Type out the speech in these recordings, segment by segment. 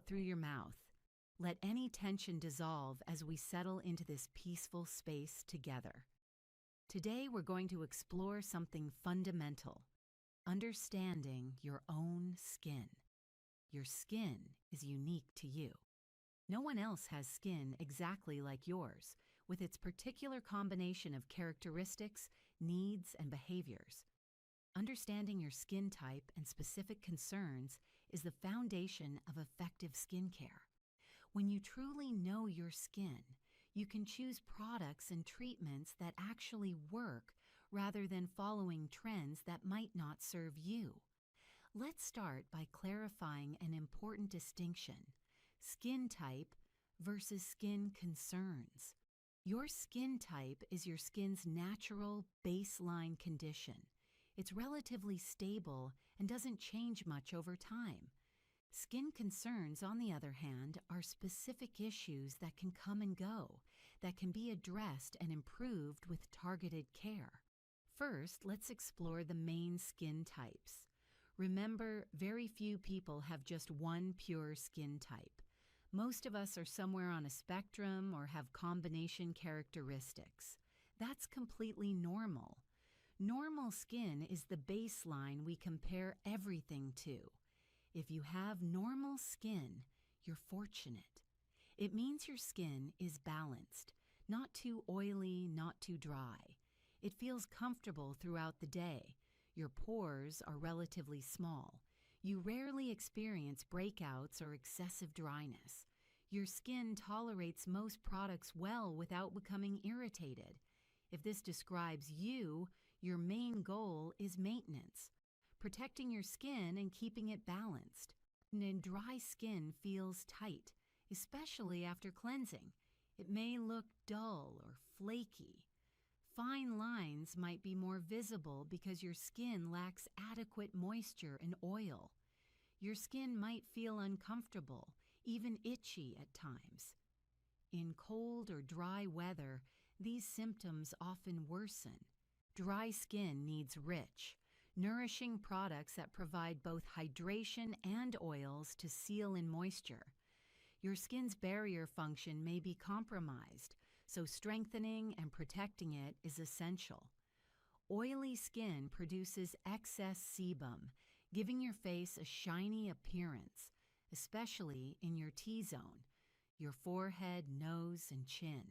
out through your mouth. Let any tension dissolve as we settle into this peaceful space together. Today we're going to explore something fundamental: understanding your own skin. Your skin is unique to you. No one else has skin exactly like yours, with its particular combination of characteristics, needs, and behaviors. Understanding your skin type and specific concerns is the foundation of effective skincare. When you truly know your skin, you can choose products and treatments that actually work rather than following trends that might not serve you. Let's start by clarifying an important distinction: skin type versus skin concerns. Your skin type is your skin's natural baseline condition. It's relatively stable and doesn't change much over time. Skin concerns, on the other hand, are specific issues that can come and go, that can be addressed and improved with targeted care. First, let's explore the main skin types. Remember, very few people have just one pure skin type. Most of us are somewhere on a spectrum or have combination characteristics. That's completely normal. Normal skin is the baseline we compare everything to. If you have normal skin, you're fortunate. It means your skin is balanced, not too oily, not too dry. It feels comfortable throughout the day. Your pores are relatively small. You rarely experience breakouts or excessive dryness. Your skin tolerates most products well without becoming irritated. If this describes you, your main goal is maintenance, protecting your skin and keeping it balanced. And dry skin feels tight, especially after cleansing. It may look dull or flaky. Fine lines might be more visible because your skin lacks adequate moisture and oil. Your skin might feel uncomfortable, even itchy at times. In cold or dry weather, these symptoms often worsen. Dry skin needs rich, nourishing products that provide both hydration and oils to seal in moisture. Your skin's barrier function may be compromised, so strengthening and protecting it is essential. Oily skin produces excess sebum, giving your face a shiny appearance, especially in your T-zone, your forehead, nose, and chin.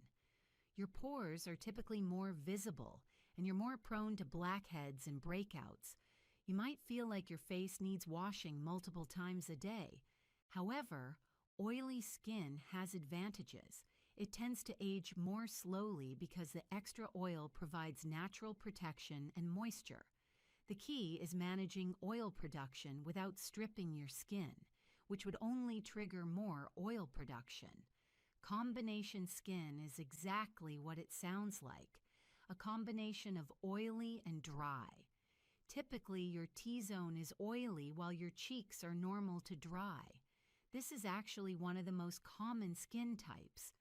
Your pores are typically more visible, and you're more prone to blackheads and breakouts. You might feel like your face needs washing multiple times a day. However, oily skin has advantages. It tends to age more slowly because the extra oil provides natural protection and moisture. The key is managing oil production without stripping your skin, which would only trigger more oil production. Combination skin is exactly what it sounds like: a combination of oily and dry. Typically, your T-zone is oily while your cheeks are normal to dry. This is actually one of the most common skin types.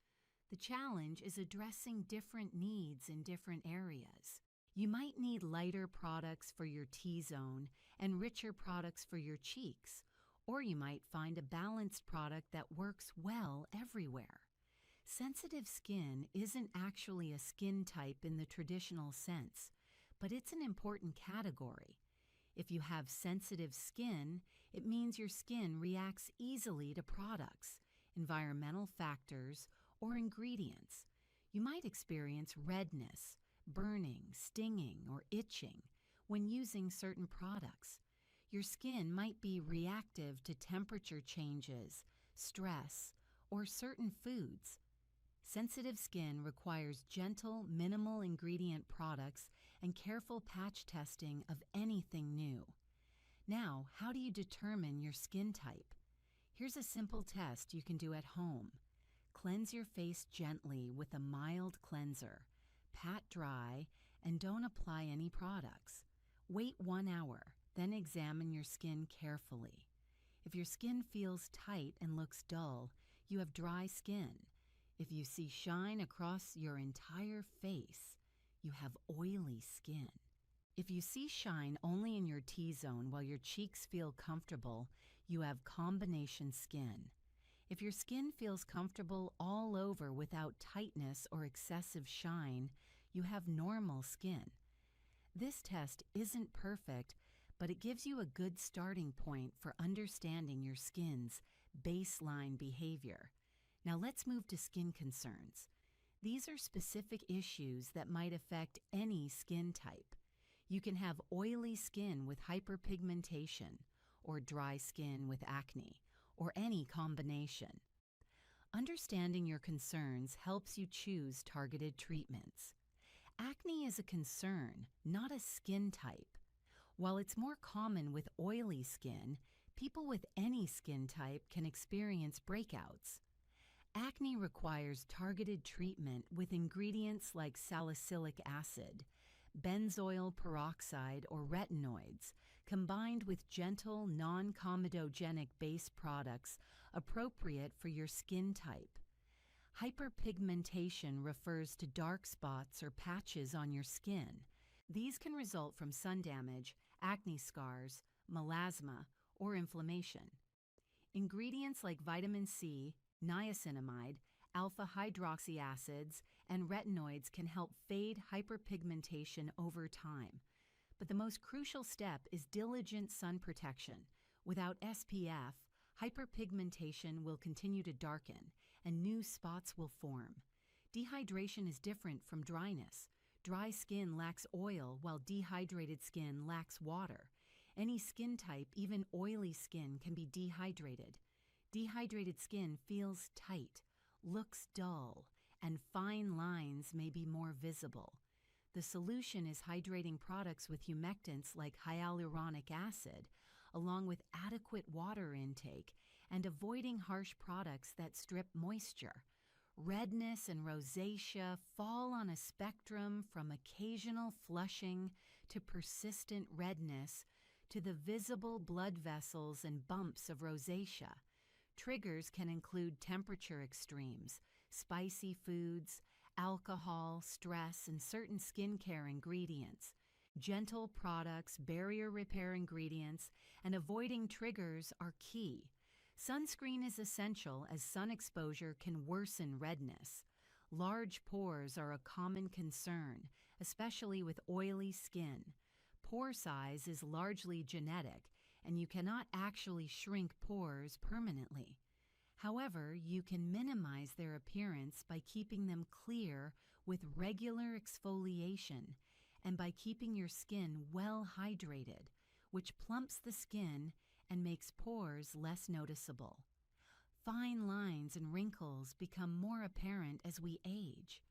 The challenge is addressing different needs in different areas. You might need lighter products for your T-zone and richer products for your cheeks, or you might find a balanced product that works well everywhere. Sensitive skin isn't actually a skin type in the traditional sense, but it's an important category. If you have sensitive skin, it means your skin reacts easily to products, environmental factors, or ingredients. You might experience redness, burning, stinging, or itching when using certain products. Your skin might be reactive to temperature changes, stress, or certain foods. Sensitive skin requires gentle, minimal ingredient products and careful patch testing of anything new. Now, how do you determine your skin type? Here's a simple test you can do at home. Cleanse your face gently with a mild cleanser. Pat dry and don't apply any products. Wait 1 hour, then examine your skin carefully. If your skin feels tight and looks dull, you have dry skin. If you see shine across your entire face, you have oily skin. If you see shine only in your T-zone while your cheeks feel comfortable, you have combination skin. If your skin feels comfortable all over without tightness or excessive shine, you have normal skin. This test isn't perfect, but it gives you a good starting point for understanding your skin's baseline behavior. Now let's move to skin concerns. These are specific issues that might affect any skin type. You can have oily skin with hyperpigmentation, or dry skin with acne, or any combination. Understanding your concerns helps you choose targeted treatments. Acne is a concern, not a skin type. While it's more common with oily skin, people with any skin type can experience breakouts. Acne requires targeted treatment with ingredients like salicylic acid, benzoyl peroxide, or retinoids, combined with gentle, non-comedogenic base products appropriate for your skin type. Hyperpigmentation refers to dark spots or patches on your skin. These can result from sun damage, acne scars, melasma, or inflammation. Ingredients like vitamin C, niacinamide, alpha hydroxy acids, and retinoids can help fade hyperpigmentation over time. But the most crucial step is diligent sun protection. Without SPF, hyperpigmentation will continue to darken and new spots will form. Dehydration is different from dryness. Dry skin lacks oil while dehydrated skin lacks water. Any skin type, even oily skin, can be dehydrated. Dehydrated skin feels tight, looks dull, and fine lines may be more visible. The solution is hydrating products with humectants like hyaluronic acid, along with adequate water intake, and avoiding harsh products that strip moisture. Redness and rosacea fall on a spectrum from occasional flushing to persistent redness to the visible blood vessels and bumps of rosacea. Triggers can include temperature extremes, spicy foods, alcohol, stress, and certain skincare ingredients. Gentle products, barrier repair ingredients, and avoiding triggers are key. Sunscreen is essential as sun exposure can worsen redness. Large pores are a common concern, especially with oily skin. Pore size is largely genetic, and you cannot actually shrink pores permanently. However, you can minimize their appearance by keeping them clear with regular exfoliation and by keeping your skin well hydrated, which plumps the skin and makes pores less noticeable. Fine lines and wrinkles become more apparent as we age.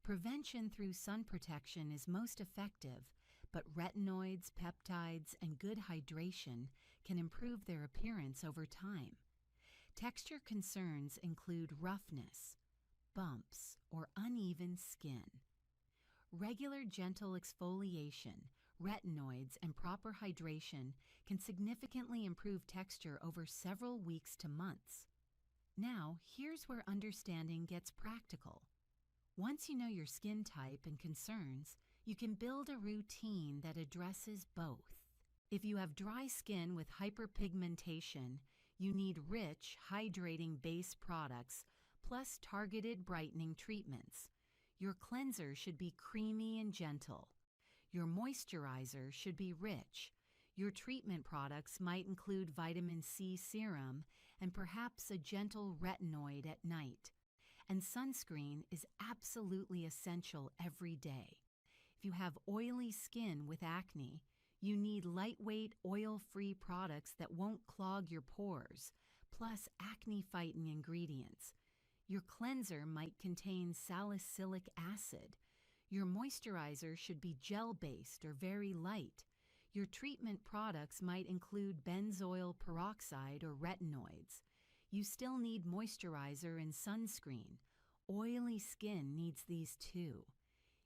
Prevention through sun protection is most effective, but retinoids, peptides, and good hydration can improve their appearance over time. Texture concerns include roughness, bumps, or uneven skin. Regular gentle exfoliation, retinoids, and proper hydration can significantly improve texture over several weeks to months. Now, here's where understanding gets practical. Once you know your skin type and concerns, you can build a routine that addresses both. If you have dry skin with hyperpigmentation, you need rich, hydrating base products plus targeted brightening treatments. Your cleanser should be creamy and gentle. Your moisturizer should be rich. Your treatment products might include vitamin C serum and perhaps a gentle retinoid at night. And sunscreen is absolutely essential every day. If you have oily skin with acne, you need lightweight, oil-free products that won't clog your pores, plus acne-fighting ingredients. Your cleanser might contain salicylic acid. Your moisturizer should be gel-based or very light. Your treatment products might include benzoyl peroxide or retinoids. You still need moisturizer and sunscreen. Oily skin needs these too.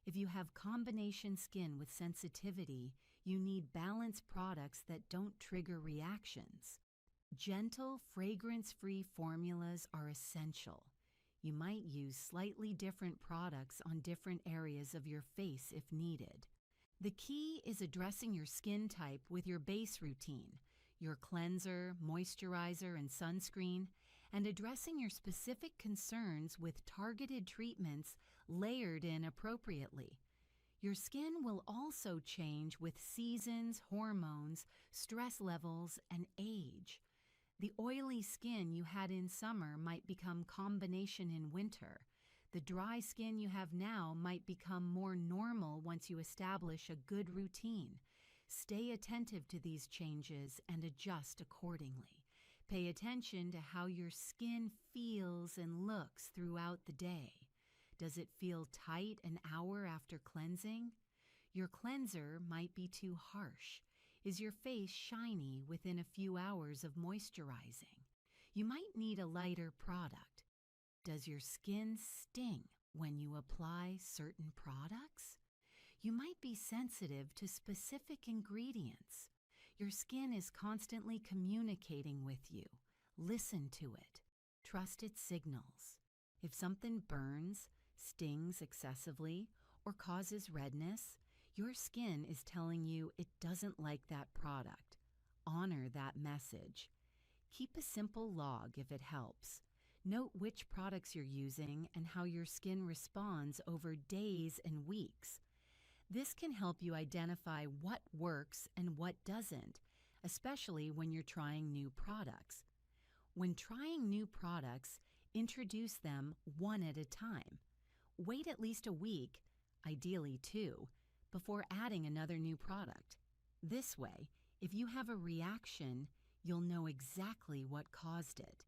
If you have combination skin with sensitivity, you need balanced products that don't trigger reactions. Gentle, fragrance-free formulas are essential. You might use slightly different products on different areas of your face if needed. The key is addressing your skin type with your base routine, your cleanser, moisturizer, and sunscreen, and addressing your specific concerns with targeted treatments layered in appropriately. Your skin will also change with seasons, hormones, stress levels, and age. The oily skin you had in summer might become combination in winter. The dry skin you have now might become more normal once you establish a good routine. Stay attentive to these changes and adjust accordingly. Pay attention to how your skin feels and looks throughout the day. Does it feel tight an hour after cleansing? Your cleanser might be too harsh. Is your face shiny within a few hours of moisturizing? You might need a lighter product. Does your skin sting when you apply certain products? You might be sensitive to specific ingredients. Your skin is constantly communicating with you. Listen to it. Trust its signals. If something burns, stings excessively, or causes redness, your skin is telling you it doesn't like that product. Honor that message. Keep a simple log if it helps. Note which products you're using and how your skin responds over days and weeks. This can help you identify what works and what doesn't, especially when you're trying new products. When trying new products, introduce them one at a time. Wait at least a week, ideally 2, before adding another new product. This way, if you have a reaction, you'll know exactly what caused it.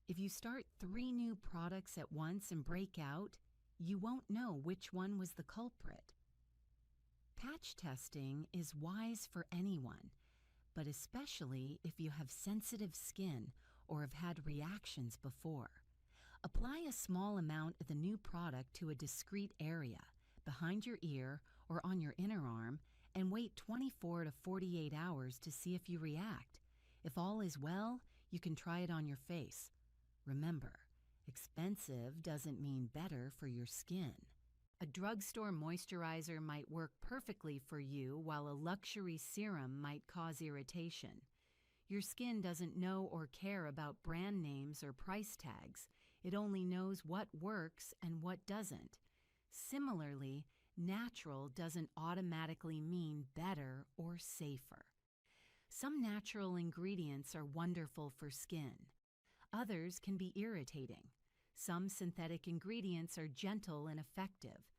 If you start 3 new products at once and break out, you won't know which one was the culprit. Patch testing is wise for anyone, but especially if you have sensitive skin or have had reactions before. Apply a small amount of the new product to a discrete area, behind your ear or on your inner arm, and wait 24 to 48 hours to see if you react. If all is well, you can try it on your face. Remember, expensive doesn't mean better for your skin. A drugstore moisturizer might work perfectly for you, while a luxury serum might cause irritation. Your skin doesn't know or care about brand names or price tags. It only knows what works and what doesn't. Similarly, natural doesn't automatically mean better or safer. Some natural ingredients are wonderful for skin. Others can be irritating. Some synthetic ingredients are gentle and effective.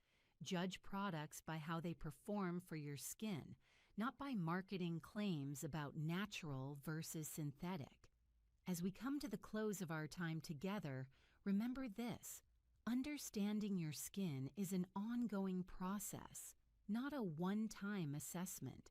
Judge products by how they perform for your skin, not by marketing claims about natural versus synthetic. As we come to the close of our time together, remember this: understanding your skin is an ongoing process, not a one-time assessment.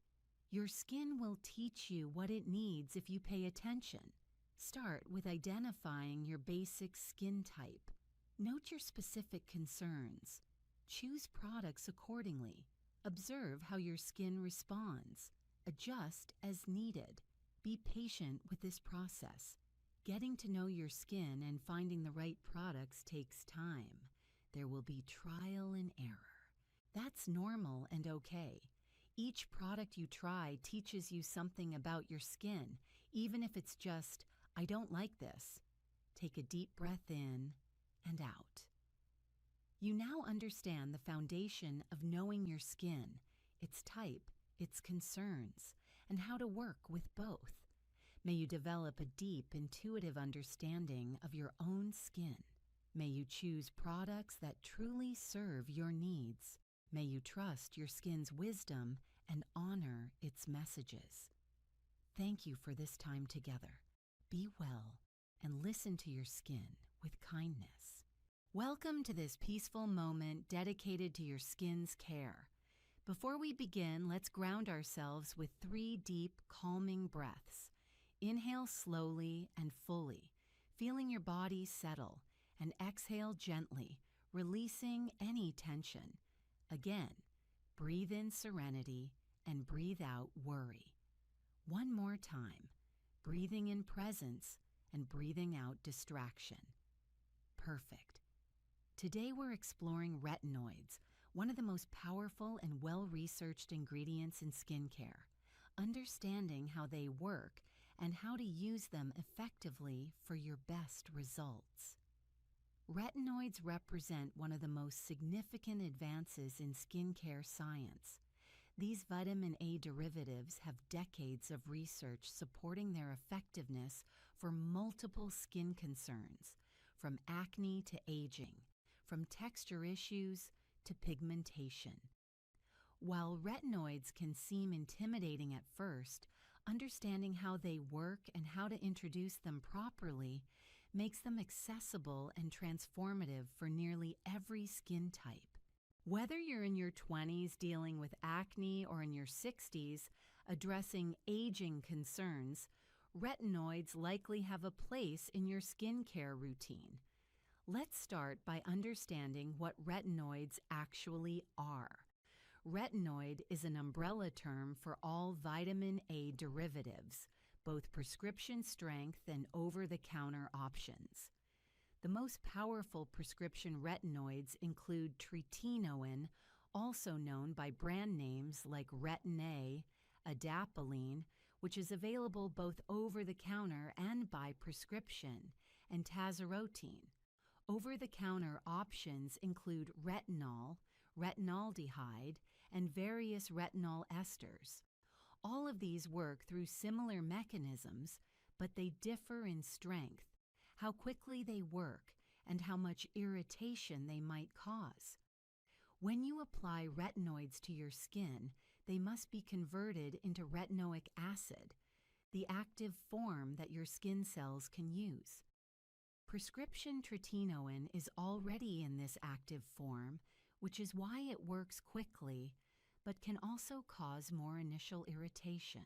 Your skin will teach you what it needs if you pay attention. Start with identifying your basic skin type. Note your specific concerns. Choose products accordingly. Observe how your skin responds. Adjust as needed. Be patient with this process. Getting to know your skin and finding the right products takes time. There will be trial and error. That's normal and okay. Each product you try teaches you something about your skin, even if it's just, "I don't like this." Take a deep breath in and out. You now understand the foundation of knowing your skin, its type, its concerns, and how to work with both. May you develop a deep, intuitive understanding of your own skin. May you choose products that truly serve your needs. May you trust your skin's wisdom and honor its messages. Thank you for this time together. Be well and listen to your skin with kindness. Welcome to this peaceful moment dedicated to your skin's care. Before we begin, let's ground ourselves with 3 deep, calming breaths. Inhale slowly and fully, feeling your body settle, and exhale gently, releasing any tension. Again, breathe in serenity and breathe out worry. One more time, breathing in presence and breathing out distraction. Perfect. Today we're exploring retinoids, one of the most powerful and well-researched ingredients in skincare. Understanding how they work and how to use them effectively for your best results. Retinoids represent one of the most significant advances in skincare science. These vitamin A derivatives have decades of research supporting their effectiveness for multiple skin concerns, from acne to aging, from texture issues to pigmentation. While retinoids can seem intimidating at first, understanding how they work and how to introduce them properly makes them accessible and transformative for nearly every skin type. Whether you're in your 20s dealing with acne or in your 60s addressing aging concerns, retinoids likely have a place in your skincare routine. Let's start by understanding what retinoids actually are. Retinoid is an umbrella term for all vitamin A derivatives, both prescription strength and over-the-counter options. The most powerful prescription retinoids include tretinoin, also known by brand names like Retin-A, adapalene, which is available both over-the-counter and by prescription, and tazarotene. Over-the-counter options include retinol, retinaldehyde, and various retinol esters. All of these work through similar mechanisms, but they differ in strength, how quickly they work, and how much irritation they might cause. When you apply retinoids to your skin, they must be converted into retinoic acid, the active form that your skin cells can use. Prescription tretinoin is already in this active form, which is why it works quickly, but can also cause more initial irritation.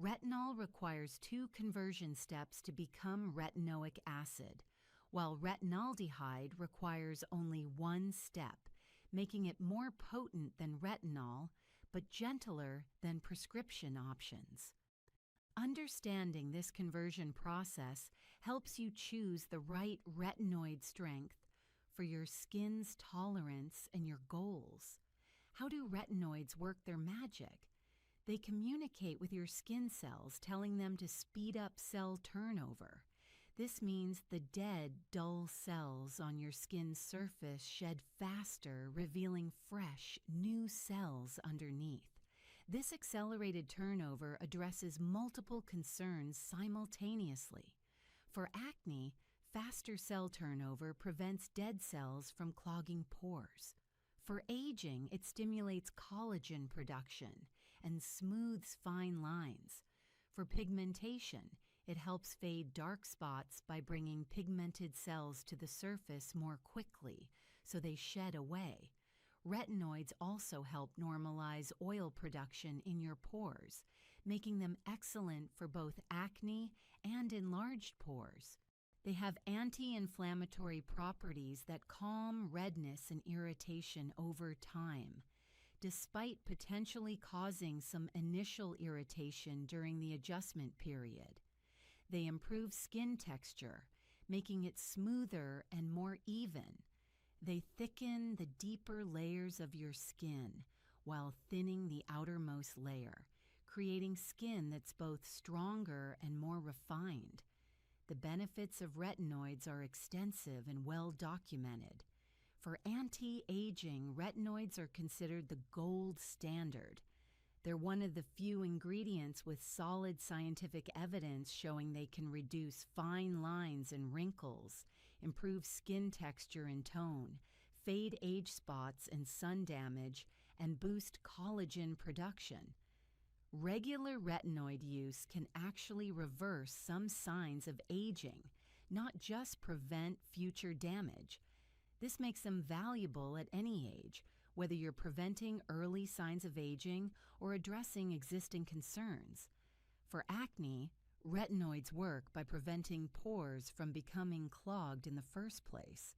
Retinol requires 2 conversion steps to become retinoic acid, while retinaldehyde requires only 1 step, making it more potent than retinol, but gentler than prescription options. Understanding this conversion process helps you choose the right retinoid strength for your skin's tolerance and your goals. How do retinoids work their magic? They communicate with your skin cells, telling them to speed up cell turnover. This means the dead, dull cells on your skin's surface shed faster, revealing fresh, new cells underneath. This accelerated turnover addresses multiple concerns simultaneously. For acne, faster cell turnover prevents dead cells from clogging pores. For aging, it stimulates collagen production and smooths fine lines. For pigmentation, it helps fade dark spots by bringing pigmented cells to the surface more quickly, so they shed away. Retinoids also help normalize oil production in your pores, making them excellent for both acne and enlarged pores. They have anti-inflammatory properties that calm redness and irritation over time, despite potentially causing some initial irritation during the adjustment period. They improve skin texture, making it smoother and more even. They thicken the deeper layers of your skin while thinning the outermost layer, creating skin that's both stronger and more refined. The benefits of retinoids are extensive and well documented. For anti-aging, retinoids are considered the gold standard. They're one of the few ingredients with solid scientific evidence showing they can reduce fine lines and wrinkles, improve skin texture and tone, fade age spots and sun damage, and boost collagen production. Regular retinoid use can actually reverse some signs of aging, not just prevent future damage. This makes them valuable at any age, whether you're preventing early signs of aging or addressing existing concerns. For acne, retinoids work by preventing pores from becoming clogged in the first place.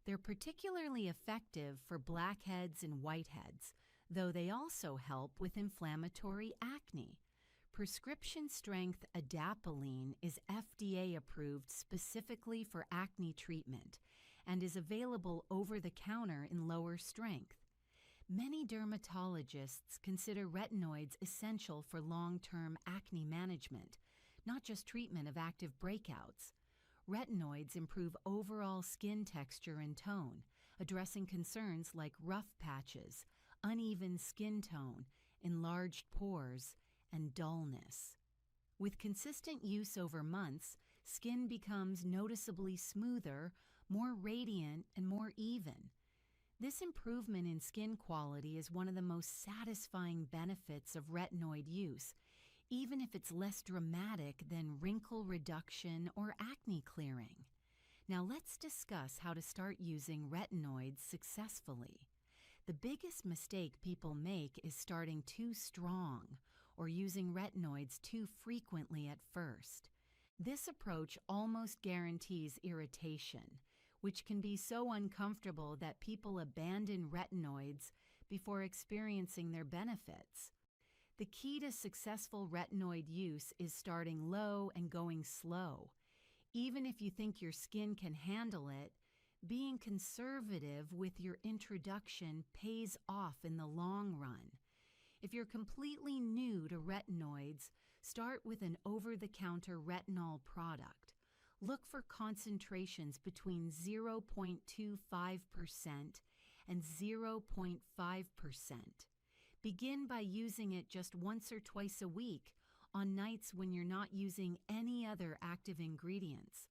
They're particularly effective for blackheads and whiteheads, though they also help with inflammatory acne. Prescription-strength adapalene is FDA approved specifically for acne treatment and is available over-the-counter in lower strength. Many dermatologists consider retinoids essential for long-term acne management, not just treatment of active breakouts. Retinoids improve overall skin texture and tone, addressing concerns like rough patches, uneven skin tone, enlarged pores, and dullness. With consistent use over months, skin becomes noticeably smoother, more radiant, and more even. This improvement in skin quality is one of the most satisfying benefits of retinoid use, even if it's less dramatic than wrinkle reduction or acne clearing. Now let's discuss how to start using retinoids successfully. The biggest mistake people make is starting too strong or using retinoids too frequently at first. This approach almost guarantees irritation, which can be so uncomfortable that people abandon retinoids before experiencing their benefits. The key to successful retinoid use is starting low and going slow. Even if you think your skin can handle it, being conservative with your introduction pays off in the long run. If you're completely new to retinoids, start with an over-the-counter retinol product. Look for concentrations between 0.25% and 0.5%. Begin by using it just once or twice a week on nights when you're not using any other active ingredients.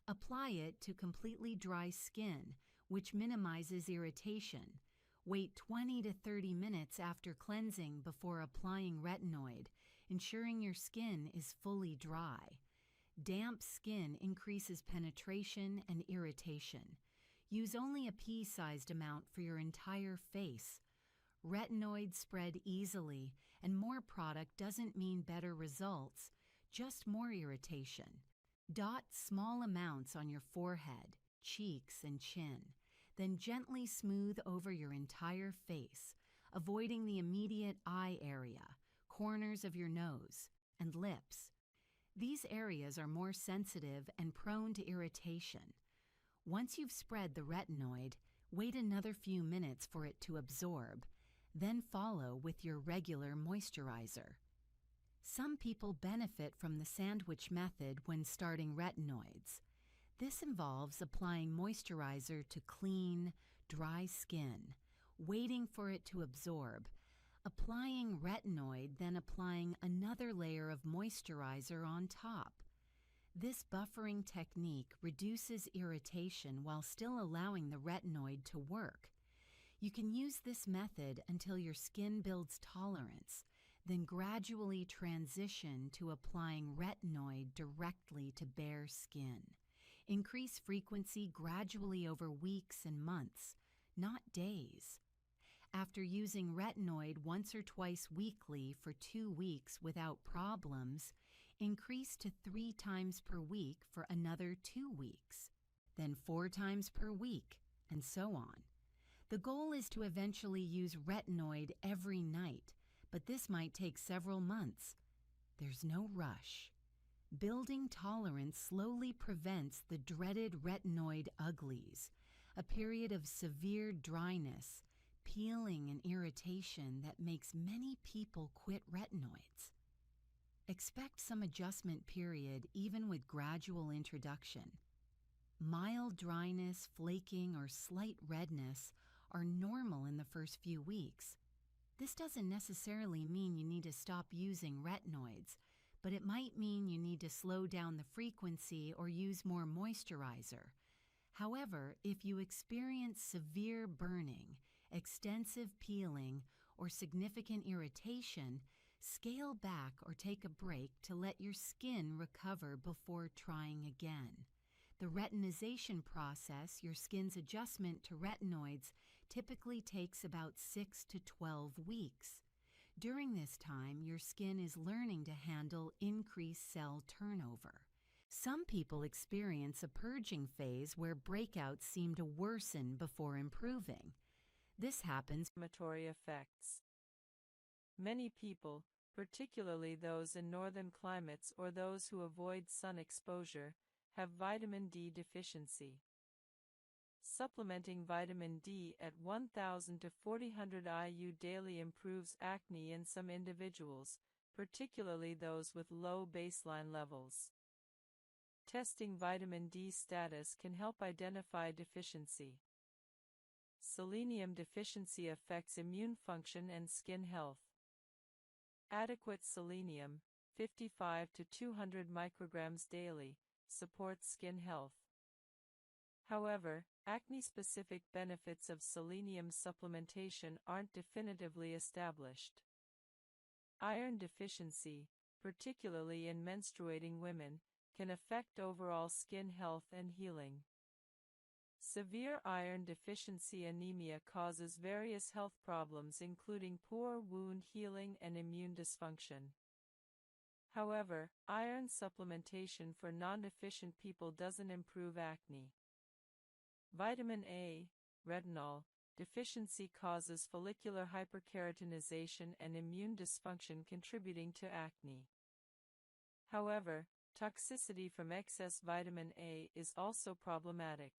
Apply it to completely dry skin, which minimizes irritation. Wait 20 to 30 minutes after cleansing before applying retinoid, ensuring your skin is fully dry. Damp skin increases penetration and irritation. Use only a pea-sized amount for your entire face. Retinoids spread easily, and more product doesn't mean better results, just more irritation. Dot small amounts on your forehead, cheeks, and chin, then gently smooth over your entire face, avoiding the immediate eye area, corners of your nose, and lips. These areas are more sensitive and prone to irritation. Once you've spread the retinoid, wait another few minutes for it to absorb, then follow with your regular moisturizer. Some people benefit from the sandwich method when starting retinoids. This involves applying moisturizer to clean, dry skin, waiting for it to absorb, applying retinoid, then applying another layer of moisturizer on top. This buffering technique reduces irritation while still allowing the retinoid to work. You can use this method until your skin builds tolerance, then gradually transition to applying retinoid directly to bare skin. Increase frequency gradually over weeks and months, not days. After using retinoid once or twice weekly for 2 weeks without problems, increase to 3 times per week for another 2 weeks, then 4 times per week, and so on. The goal is to eventually use retinoid every night, but this might take several months. There's no rush. Building tolerance slowly prevents the dreaded retinoid uglies, a period of severe dryness, peeling, and irritation that makes many people quit retinoids. Expect some adjustment period even with gradual introduction. Mild dryness, flaking, or slight redness are normal in the first few weeks. This doesn't necessarily mean you need to stop using retinoids, but it might mean you need to slow down the frequency or use more moisturizer. However, if you experience severe burning, extensive peeling, or significant irritation, scale back or take a break to let your skin recover before trying again. The retinization process, your skin's adjustment to retinoids, typically takes about 6 to 12 weeks. During this time, your skin is learning to handle increased cell turnover. Some people experience a purging phase where breakouts seem to worsen before improving. This happens inflammatory effects. Many people, particularly those in northern climates or those who avoid sun exposure, have vitamin D deficiency. Supplementing vitamin D at 1,000 to 4,000 IU daily improves acne in some individuals, particularly those with low baseline levels. Testing vitamin D status can help identify deficiency. Selenium deficiency affects immune function and skin health. Adequate selenium, 55 to 200 micrograms daily, supports skin health. However, acne-specific benefits of selenium supplementation aren't definitively established. Iron deficiency, particularly in menstruating women, can affect overall skin health and healing. Severe iron deficiency anemia causes various health problems including poor wound healing and immune dysfunction. However, iron supplementation for non-deficient people doesn't improve acne. Vitamin A, retinol, deficiency causes follicular hyperkeratinization and immune dysfunction contributing to acne. However, toxicity from excess vitamin A is also problematic.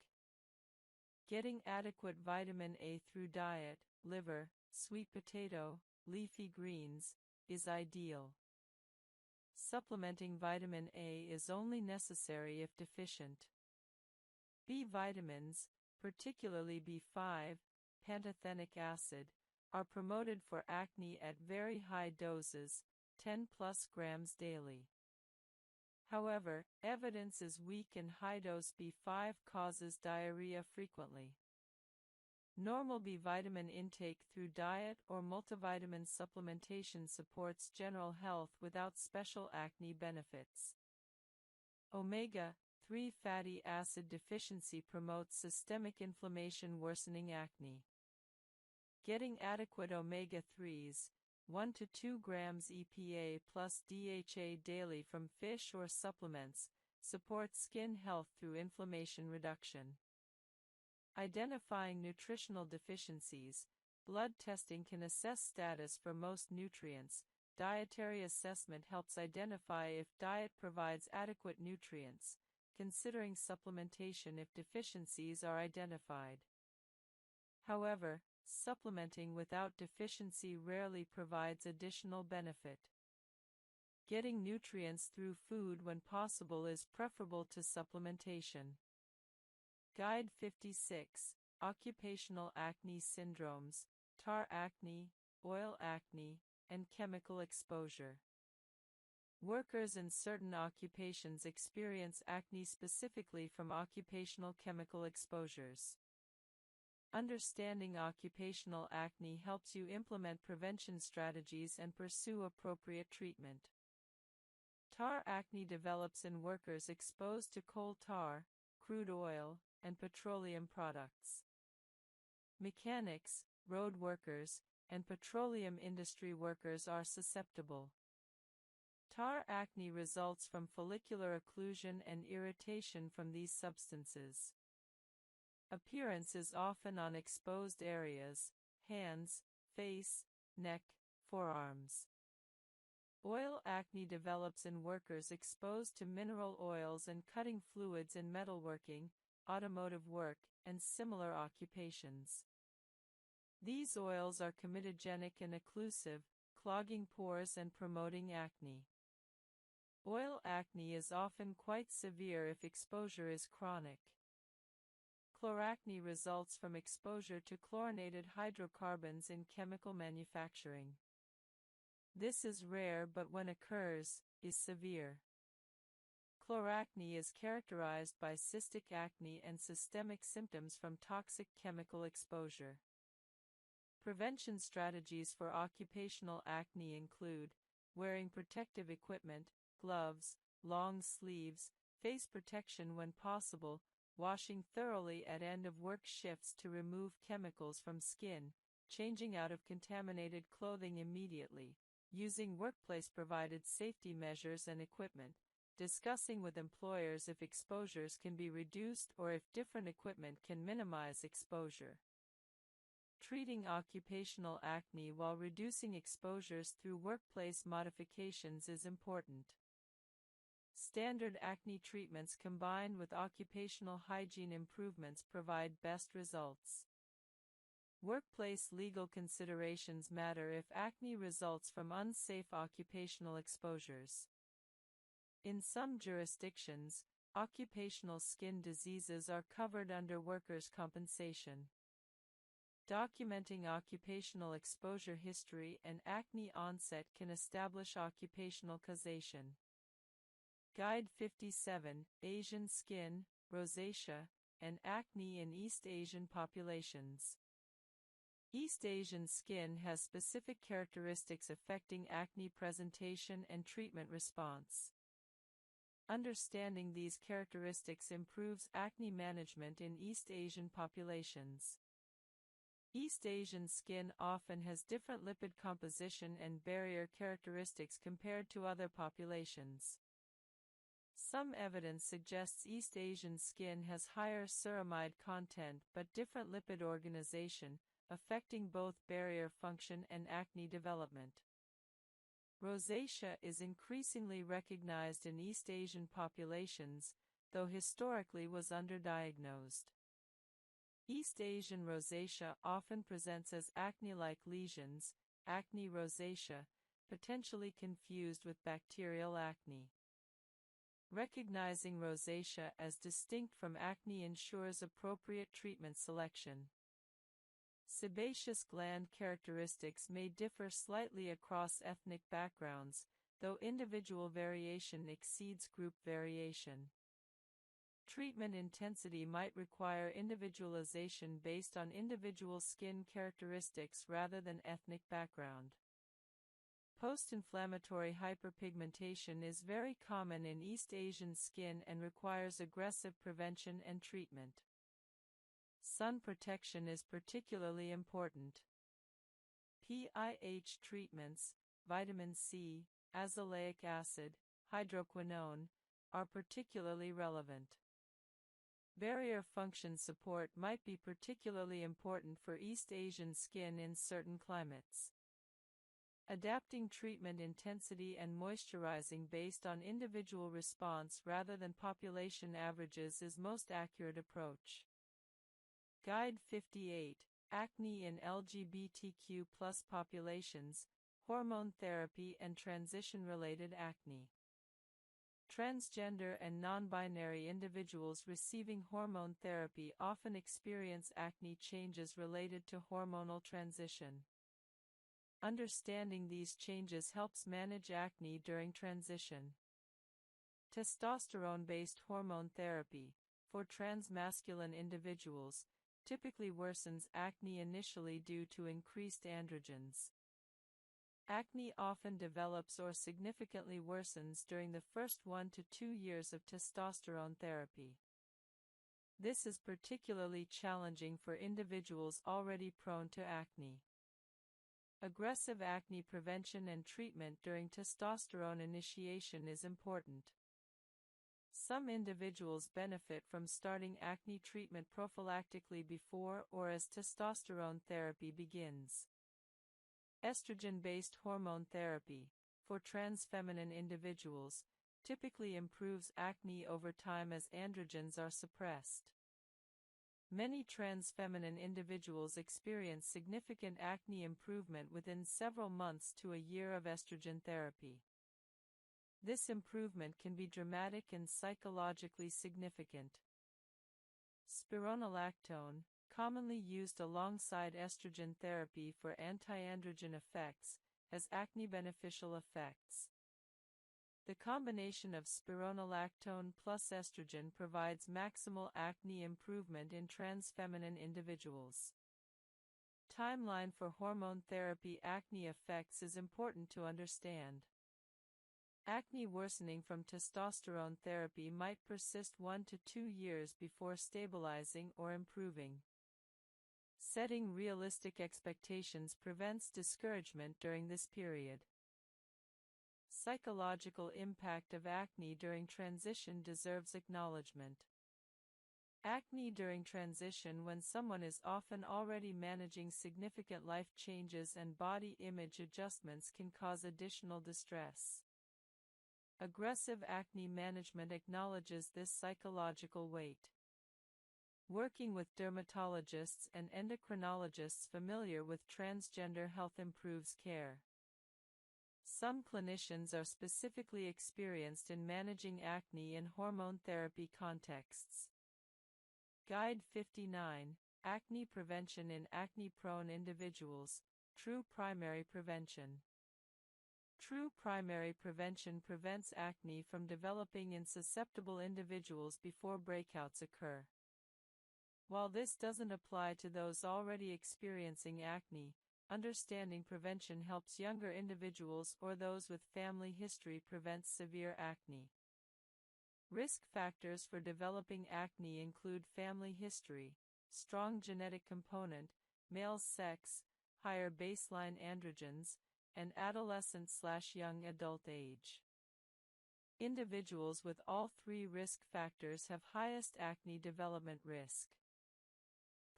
Getting adequate vitamin A through diet, liver, sweet potato, leafy greens, is ideal. Supplementing vitamin A is only necessary if deficient. B vitamins, particularly B5, pantothenic acid, are promoted for acne at very high doses, 10 plus grams daily. However, evidence is weak and high-dose B5 causes diarrhea frequently. Normal B vitamin intake through diet or multivitamin supplementation supports general health without special acne benefits. Omega-3 fatty acid deficiency promotes systemic inflammation worsening acne. Getting adequate omega-3s, 1 to 2 grams EPA plus DHA daily from fish or supplements, supports skin health through inflammation reduction. Identifying nutritional deficiencies, blood testing can assess status for most nutrients. Dietary assessment helps identify if diet provides adequate nutrients, considering supplementation if deficiencies are identified. However, supplementing without deficiency rarely provides additional benefit. Getting nutrients through food when possible is preferable to supplementation. Guide 56, Occupational Acne Syndromes, Tar acne, Oil acne, and Chemical exposure. Workers in certain occupations experience acne specifically from occupational chemical exposures. Understanding occupational acne helps you implement prevention strategies and pursue appropriate treatment. Tar acne develops in workers exposed to coal tar, crude oil, and petroleum products. Mechanics, road workers, and petroleum industry workers are susceptible. Tar acne results from follicular occlusion and irritation from these substances. Appearance is often on exposed areas, hands, face, neck, forearms. Oil acne develops in workers exposed to mineral oils and cutting fluids in metalworking, automotive work, and similar occupations. These oils are comedogenic and occlusive, clogging pores and promoting acne. Oil acne is often quite severe if exposure is chronic. Chloracne results from exposure to chlorinated hydrocarbons in chemical manufacturing. This is rare but when occurs, is severe. Chloracne is characterized by cystic acne and systemic symptoms from toxic chemical exposure. Prevention strategies for occupational acne include wearing protective equipment, gloves, long sleeves, face protection when possible, washing thoroughly at end of work shifts to remove chemicals from skin, changing out of contaminated clothing immediately, using workplace-provided safety measures and equipment, discussing with employers if exposures can be reduced or if different equipment can minimize exposure. Treating occupational acne while reducing exposures through workplace modifications is important. Standard acne treatments combined with occupational hygiene improvements provide best results. Workplace legal considerations matter if acne results from unsafe occupational exposures. In some jurisdictions, occupational skin diseases are covered under workers' compensation. Documenting occupational exposure history and acne onset can establish occupational causation. Guide 57, Asian Skin, Rosacea, and Acne in East Asian Populations. East Asian skin has specific characteristics affecting acne presentation and treatment response. Understanding these characteristics improves acne management in East Asian populations. East Asian skin often has different lipid composition and barrier characteristics compared to other populations. Some evidence suggests East Asian skin has higher ceramide content but different lipid organization, affecting both barrier function and acne development. Rosacea is increasingly recognized in East Asian populations, though historically was underdiagnosed. East Asian rosacea often presents as acne-like lesions, acne rosacea, potentially confused with bacterial acne. Recognizing rosacea as distinct from acne ensures appropriate treatment selection. Sebaceous gland characteristics may differ slightly across ethnic backgrounds, though individual variation exceeds group variation. Treatment intensity might require individualization based on individual skin characteristics rather than ethnic background. Post-inflammatory hyperpigmentation is very common in East Asian skin and requires aggressive prevention and treatment. Sun protection is particularly important. PIH treatments, vitamin C, azelaic acid, hydroquinone, are particularly relevant. Barrier function support might be particularly important for East Asian skin in certain climates. Adapting treatment intensity and moisturizing based on individual response rather than population averages is most accurate approach. Guide 58, Acne in LGBTQ+ populations, hormone therapy and transition-related acne. Transgender and non-binary individuals receiving hormone therapy often experience acne changes related to hormonal transition. Understanding these changes helps manage acne during transition. Testosterone-based hormone therapy, for transmasculine individuals, typically worsens acne initially due to increased androgens. Acne often develops or significantly worsens during the first 1 to 2 years of testosterone therapy. This is particularly challenging for individuals already prone to acne. Aggressive acne prevention and treatment during testosterone initiation is important. Some individuals benefit from starting acne treatment prophylactically before or as testosterone therapy begins. Estrogen-based hormone therapy, for trans-feminine individuals, typically improves acne over time as androgens are suppressed. Many trans-feminine individuals experience significant acne improvement within several months to a year of estrogen therapy. This improvement can be dramatic and psychologically significant. Spironolactone, commonly used alongside estrogen therapy for anti-androgen effects, has acne beneficial effects. The combination of spironolactone plus estrogen provides maximal acne improvement in trans-feminine individuals. Timeline for hormone therapy acne effects is important to understand. Acne worsening from testosterone therapy might persist 1 to 2 years before stabilizing or improving. Setting realistic expectations prevents discouragement during this period. Psychological impact of acne during transition deserves acknowledgement. Acne during transition, when someone is often already managing significant life changes and body image adjustments, can cause additional distress. Aggressive acne management acknowledges this psychological weight. Working with dermatologists and endocrinologists familiar with transgender health improves care. Some clinicians are specifically experienced in managing acne in hormone therapy contexts. Guide 59, Acne Prevention in Acne-Prone Individuals, True Primary Prevention. True primary prevention prevents acne from developing in susceptible individuals before breakouts occur. While this doesn't apply to those already experiencing acne, understanding prevention helps younger individuals or those with family history prevent severe acne. Risk factors for developing acne include family history, strong genetic component, male sex, higher baseline androgens, and adolescent/young adult age. Individuals with all three risk factors have highest acne development risk.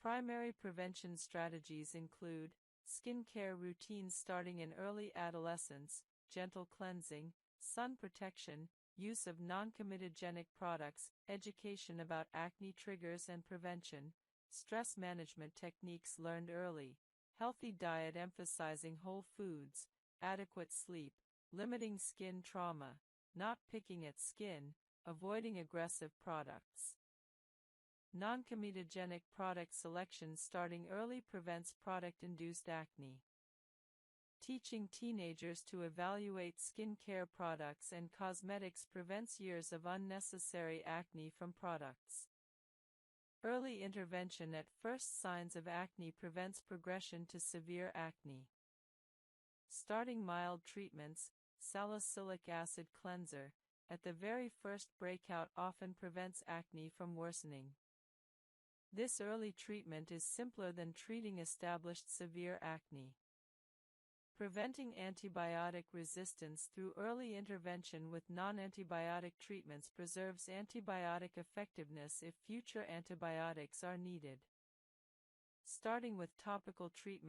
Primary prevention strategies include skincare routines starting in early adolescence, gentle cleansing, sun protection, use of non-comedogenic products, education about acne triggers and prevention, stress management techniques learned early, healthy diet emphasizing whole foods, adequate sleep, limiting skin trauma, not picking at skin, avoiding aggressive products. Non-comedogenic product selection starting early prevents product-induced acne. Teaching teenagers to evaluate skincare products and cosmetics prevents years of unnecessary acne from products. Early intervention at first signs of acne prevents progression to severe acne. Starting mild treatments, salicylic acid cleanser, at the very first breakout often prevents acne from worsening. This early treatment is simpler than treating established severe acne. Preventing antibiotic resistance through early intervention with non-antibiotic treatments preserves antibiotic effectiveness if future antibiotics are needed. Starting with topical treatment